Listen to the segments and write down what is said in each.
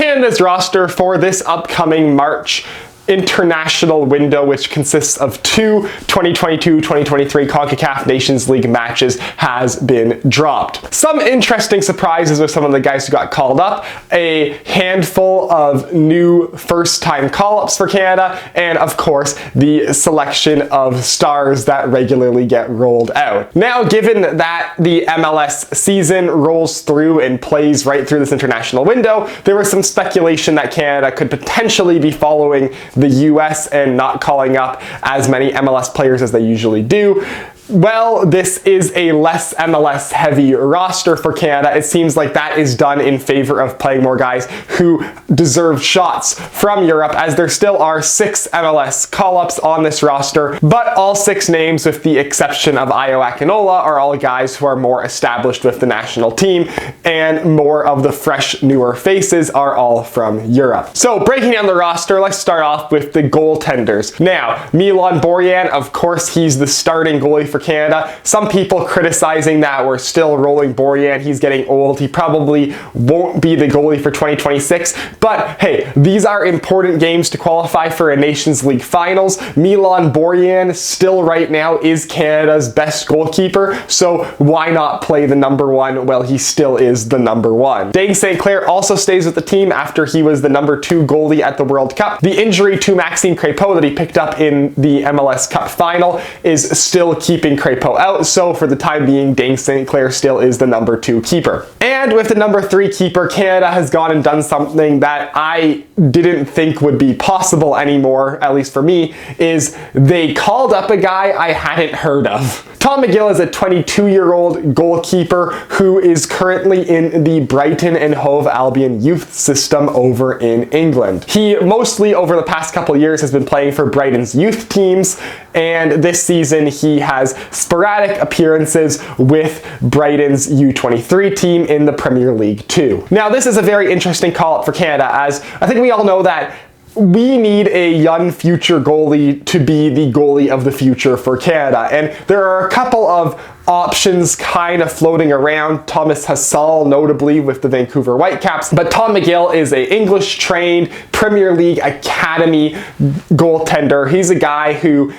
Canada's roster for this upcoming March international window, which consists of two 2022-2023 CONCACAF Nations League matches, has been dropped. Some interesting surprises with some of the guys who got called up, a handful of new first-time call-ups for Canada, and of course the selection of stars that regularly get rolled out. Now, given that the MLS season rolls through and plays right through this international window, there was some speculation that Canada could potentially be following the US and not calling up as many MLS players as they usually do. Well, this is a less MLS heavy roster for Canada. It seems like that is done in favor of playing more guys who deserve shots from Europe, as there still are 6 MLS call-ups on this roster, but all 6 names, with the exception of Ayo Akinola, are all guys who are more established with the national team, and more of the fresh, newer faces are all from Europe. So, breaking down the roster, let's start off with the goaltenders. Now, Milan Borjan, of course, he's the starting goalie for Canada. Some people criticizing that we're still rolling Borjan. He's getting old. He probably won't be the goalie for 2026. But hey, these are important games to qualify for a Nations League finals. Milan Borjan still right now is Canada's best goalkeeper, so why not play the number 1 while he still is the number 1? Dane St. Clair also stays with the team after he was the number 2 goalie at the World Cup. The injury to Maxime Crépeau that he picked up in the MLS Cup final is still keeping Crépeau out, so for the time being, Dane St. Clair still is the number 2 keeper. And with the number 3 keeper, Canada has gone and done something that I didn't think would be possible anymore, at least for me, is they called up a guy I hadn't heard of. Tom McGill is a 22-year-old goalkeeper who is currently in the Brighton and Hove Albion youth system over in England. He mostly, over the past couple years, has been playing for Brighton's youth teams, and this season he has sporadic appearances with Brighton's U23 team in the Premier League too. Now, this is a very interesting call-up for Canada, as I think we all know that we need a young future goalie to be the goalie of the future for Canada, and there are a couple of options kind of floating around. Thomas Hasal, notably with the Vancouver Whitecaps, but Tom McGill is an English-trained Premier League academy goaltender. He's a guy who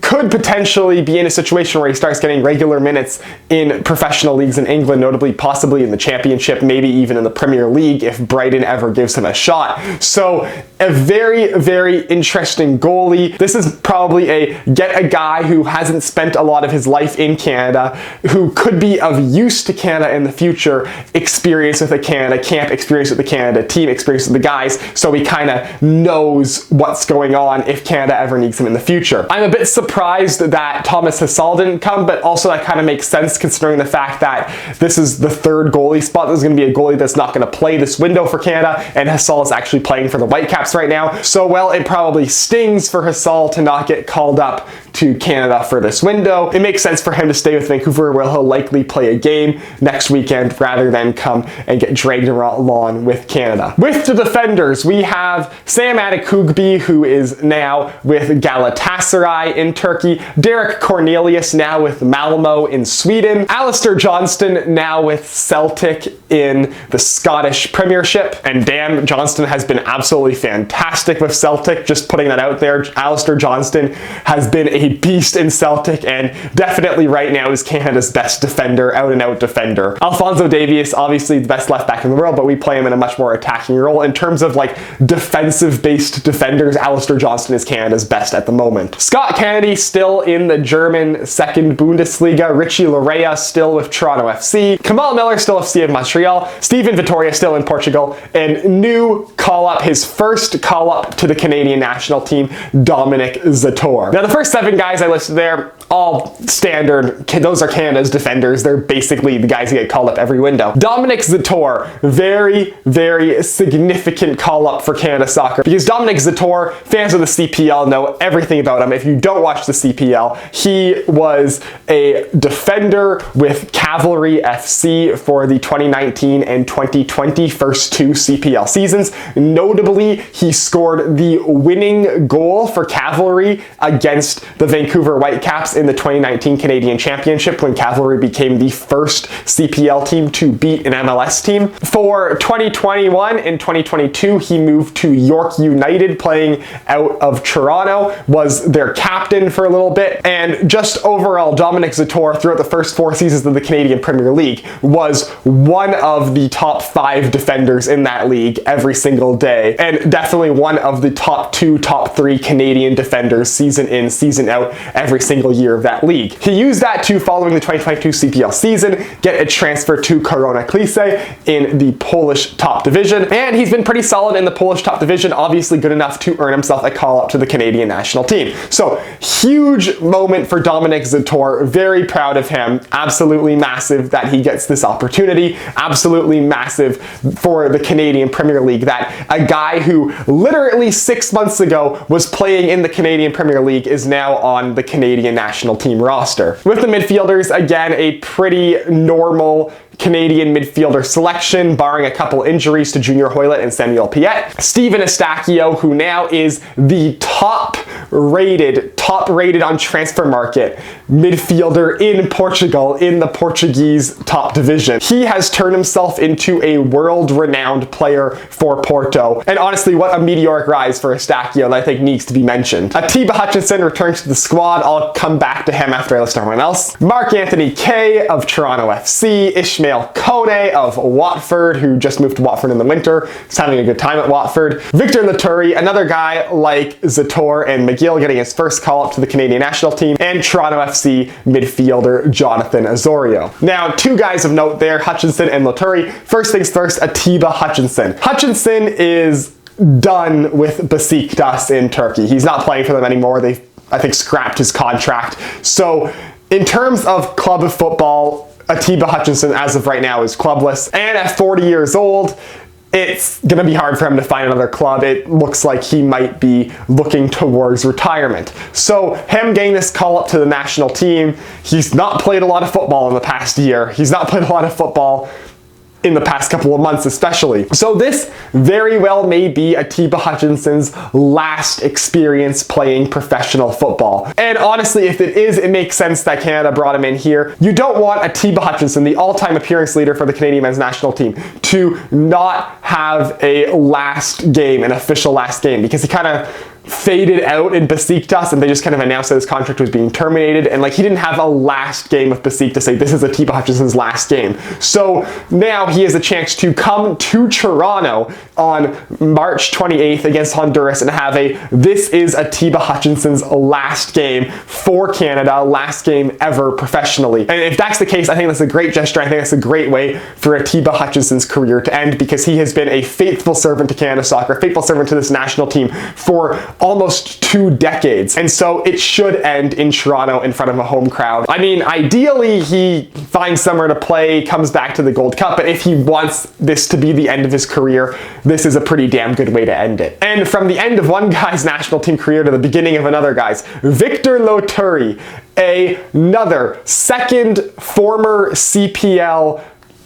could potentially be in a situation where he starts getting regular minutes in professional leagues in England, notably possibly in the Championship, maybe even in the Premier League if Brighton ever gives him a shot. So a very, very interesting goalie. This is probably get a guy who hasn't spent a lot of his life in Canada, who could be of use to Canada in the future, experience with the Canada camp, experience with the Canada team, experience with the guys, so he kind of knows what's going on if Canada ever needs him in the future. I'm a bit surprised that Thomas Hasal didn't come, but also that kind of makes sense considering the fact that this is the 3rd goalie spot. There's going to be a goalie that's not going to play this window for Canada, and Hasal is actually playing for the Whitecaps right now. So, well, it probably stings for Hasal to not get called up to Canada for this window. It makes sense for him to stay with Vancouver, where he'll likely play a game next weekend rather than come and get dragged along with Canada. With the defenders, we have Sam Adekugbe, who is now with Galatasaray in Turkey, Derek Cornelius now with Malmo in Sweden, Alistair Johnston now with Celtic in the Scottish Premiership, and Dan Johnston has been absolutely fantastic with Celtic, just putting that out there. Alistair Johnston has been a beast in Celtic, and definitely right now is Canada's best defender, out-and-out defender. Alphonso Davies, obviously the best left back in the world, but we play him in a much more attacking role. In terms of like defensive-based defenders, Alistair Johnston is Canada's best at the moment. Scott Kennedy still in the German 2nd Bundesliga, Richie Larea still with Toronto FC, Kamal Miller still FC of Montreal, Steven Vittoria still in Portugal, and new call-up, his first call-up to the Canadian national team, Dominic Zator. Now, the first 7 guys I listed there, all standard. Those are Canada's defenders. They're basically the guys who get called up every window. Dominic Zator, very, very significant call-up for Canada soccer, because Dominic Zator, fans of the CPL know everything about him. If you don't watch the CPL, he was a defender with Cavalry FC for the 2019 and 2020 first 2 CPL seasons. Notably, he scored the winning goal for Cavalry against the Vancouver Whitecaps in the 2019 Canadian Championship when Cavalry became the first CPL team to beat an MLS team. For 2021 and 2022, he moved to York United, playing out of Toronto, was their captain for a little bit, and just overall, Dominic Zator, throughout the first 4 seasons of the Canadian Premier League, was one of the top 5 defenders in that league every single day, and definitely one of the top 2, top 3 Canadian defenders season in, season out, every single year of that league. He used that to, following the 2022 CPL season, get a transfer to Korona Klice in the Polish top division, and he's been pretty solid in the Polish top division, obviously good enough to earn himself a call-up to the Canadian national team. So, huge moment for Dominic Zator, very proud of him, absolutely massive that he gets this opportunity, absolutely massive for the Canadian Premier League that a guy who literally 6 months ago was playing in the Canadian Premier League is now on the Canadian national team roster. With the midfielders, again, a pretty normal Canadian midfielder selection, barring a couple injuries to Junior Hoylett and Samuel Piet. Steven Eustáquio, who now is the top rated on transfer market midfielder in Portugal, in the Portuguese top division. He has turned himself into a world-renowned player for Porto. And honestly, what a meteoric rise for Eustáquio that I think needs to be mentioned. Atiba Hutchinson returns to the squad. I'll come back to him after I list everyone else. Mark-Anthony Kaye of Toronto FC, Ishmael Kone of Watford, who just moved to Watford in the winter. He's having a good time at Watford. Victor Laturi, another guy like Zator and McGill, getting his first call-up to the Canadian national team, and Toronto FC midfielder Jonathan Osorio. Now, 2 guys of note there, Hutchinson and Laturi. First things first, Atiba Hutchinson. Hutchinson is done with Besiktas in Turkey. He's not playing for them anymore. They've, I think, scrapped his contract. So, in terms of club football, Atiba Hutchinson, as of right now, is clubless. And at 40 years old, it's going to be hard for him to find another club. It looks like he might be looking towards retirement. So him getting this call up to the national team, he's not played a lot of football in the past year. He's not played a lot of football in the past couple of months especially. So this very well may be Atiba Hutchinson's last experience playing professional football. And honestly, if it is, it makes sense that Canada brought him in here. You don't want Atiba Hutchinson, the all-time appearance leader for the Canadian men's national team, to not have a last game, an official last game, because he kind of faded out in Besiktas and they just kind of announced that his contract was being terminated, and like he didn't have a last game with Besiktas to say this is Atiba Hutchinson's last game. So now he has a chance to come to Toronto on March 28th against Honduras and have a this is Atiba Hutchinson's last game for Canada, last game ever professionally. And if that's the case, I think that's a great gesture. I think that's a great way for Atiba Hutchinson's career to end, because he has been a faithful servant to Canada soccer, a faithful servant to this national team for almost 2 decades. And so it should end in Toronto in front of a home crowd. I mean, ideally he finds somewhere to play, comes back to the Gold Cup, but if he wants this to be the end of his career, this is a pretty damn good way to end it. And from the end of one guy's national team career to the beginning of another guy's, Victor Laturi, another second former CPL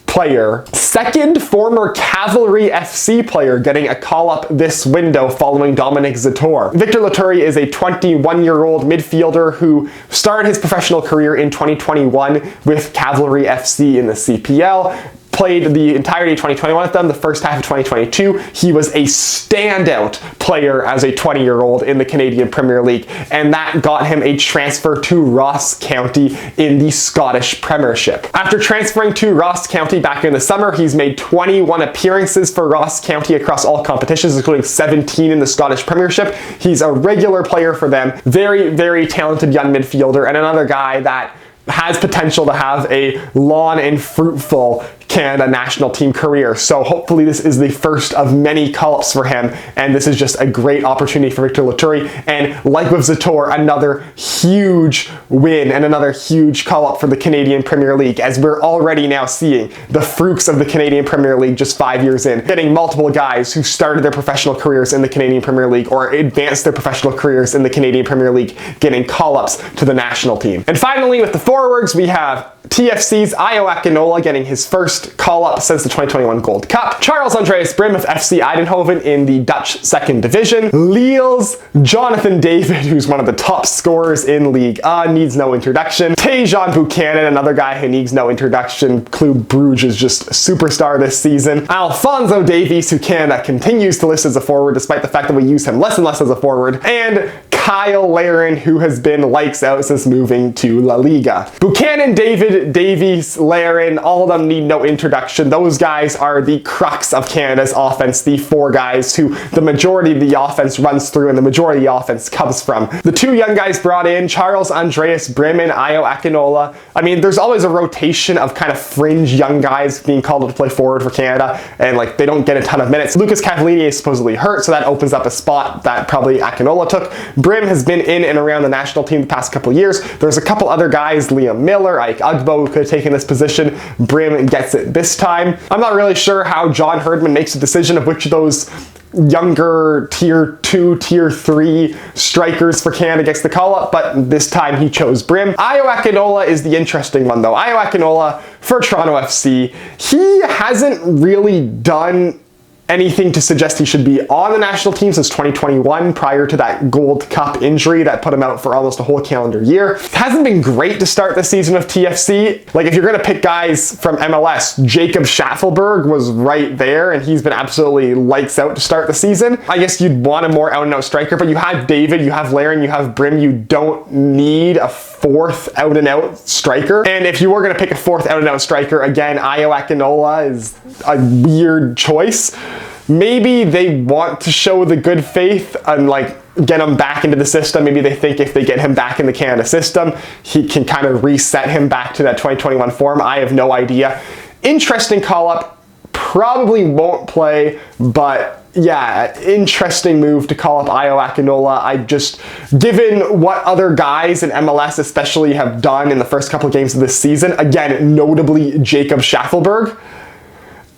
player, second former Cavalry FC player getting a call-up this window following Dominic Zator. Victor Laturi is a 21-year-old midfielder who started his professional career in 2021 with Cavalry FC in the CPL. Played the entirety of 2021 with them, the first half of 2022. He was a standout player as a 20-year-old in the Canadian Premier League, and that got him a transfer to Ross County in the Scottish Premiership. After transferring to Ross County back in the summer, he's made 21 appearances for Ross County across all competitions, including 17 in the Scottish Premiership. He's a regular player for them, very, very talented young midfielder, and another guy that has potential to have a long and fruitful Canada national team career. So hopefully this is the first of many call-ups for him, and this is just a great opportunity for Victor Laturi. And like with Zator, another huge win and another huge call-up for the Canadian Premier League, as we're already now seeing the fruits of the Canadian Premier League just 5 years in, getting multiple guys who started their professional careers in the Canadian Premier League or advanced their professional careers in the Canadian Premier League getting call-ups to the national team. And finally, with the forwards, we have TFC's Ayo Akinola getting his first call-up since the 2021 Gold Cup. Charles Andreas Brim of FC Eindhoven in the Dutch second division. Lille's Jonathan David, who's one of the top scorers in League A, needs no introduction. Tejan Buchanan, another guy who needs no introduction. Club Brugge is just a superstar this season. Alphonso Davies, who Canada continues to list as a forward despite the fact that we use him less and less as a forward. And Kyle Larin, who has been lights out since moving to La Liga. Buchanan, David, Davies, Larin, all of them need no introduction. Those guys are the crux of Canada's offense, the four guys who the majority of the offense runs through and the majority of the offense comes from. The two young guys brought in, Charles Andreas Brim and Ayo Akinola. I mean, there's always a rotation of kind of fringe young guys being called up to play forward for Canada, and like they don't get a ton of minutes. Lucas Cavallini is supposedly hurt, so that opens up a spot that probably Akinola took. Brim has been in and around the national team the past couple years. There's a couple other guys, Liam Miller, Ike Ugbo, who could have taken this position. Brim gets it this time. I'm not really sure how John Herdman makes a decision of which of those younger tier 2, tier 3 strikers for Canada gets the call-up, but this time he chose Brim. Ayo Akinola is the interesting one though. Ayo Akinola for Toronto FC, he hasn't really done anything to suggest he should be on the national team since 2021 prior to that Gold Cup injury that put him out for almost a whole calendar year. It hasn't been great to start the season of TFC. Like if you're going to pick guys from MLS, Jacob Schaffelberg was right there and he's been absolutely lights out to start the season. I guess you'd want a more out and out striker, but you have David, you have Larin, you have Brim, you don't need a fourth out and out striker. And if you were going to pick a fourth out and out striker, again, Ayo Akinola is a weird choice. Maybe they want to show the good faith and like get him back into the system. Maybe they think if they get him back in the Canada system, he can kind of reset him back to that 2021 form. I have no idea. Interesting call-up. Probably won't play, but yeah, interesting move to call up Ayo Akinola. I just, given what other guys in MLS especially have done in the first couple of games of this season, again, notably Jacob Schaffelberg,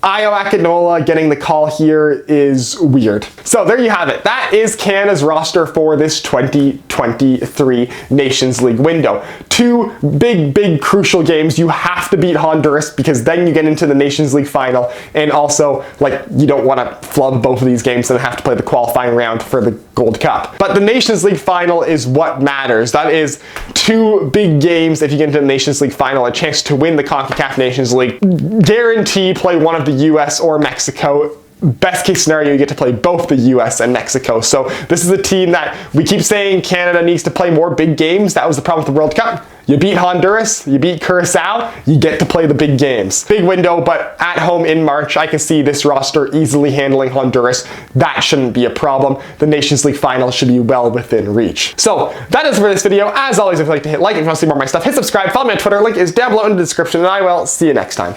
Ayo Akinola getting the call here is weird. So there you have it. That is Canada's roster for this 2023 Nations League window. Two big crucial games. You have to beat Honduras because then you get into the Nations League final, and also like you don't want to flub both of these games and have to play the qualifying round for the Gold Cup. But the Nations League final is what matters. That is two big games if you get into the Nations League final, a chance to win the CONCACAF Nations League. Guarantee play one of the US or Mexico. Best case scenario, you get to play both the US and Mexico. So this is a team that we keep saying Canada needs to play more big games. That was the problem with the World Cup. You beat Honduras, you beat Curacao, you get to play the big games. Big window, but at home in March, I can see this roster easily handling Honduras. That shouldn't be a problem. The Nations League final should be well within reach. So that is for this video. As always, if you'd like to hit like, if you want to see more of my stuff, hit subscribe, follow me on Twitter, link is down below in the description, and I will see you next time.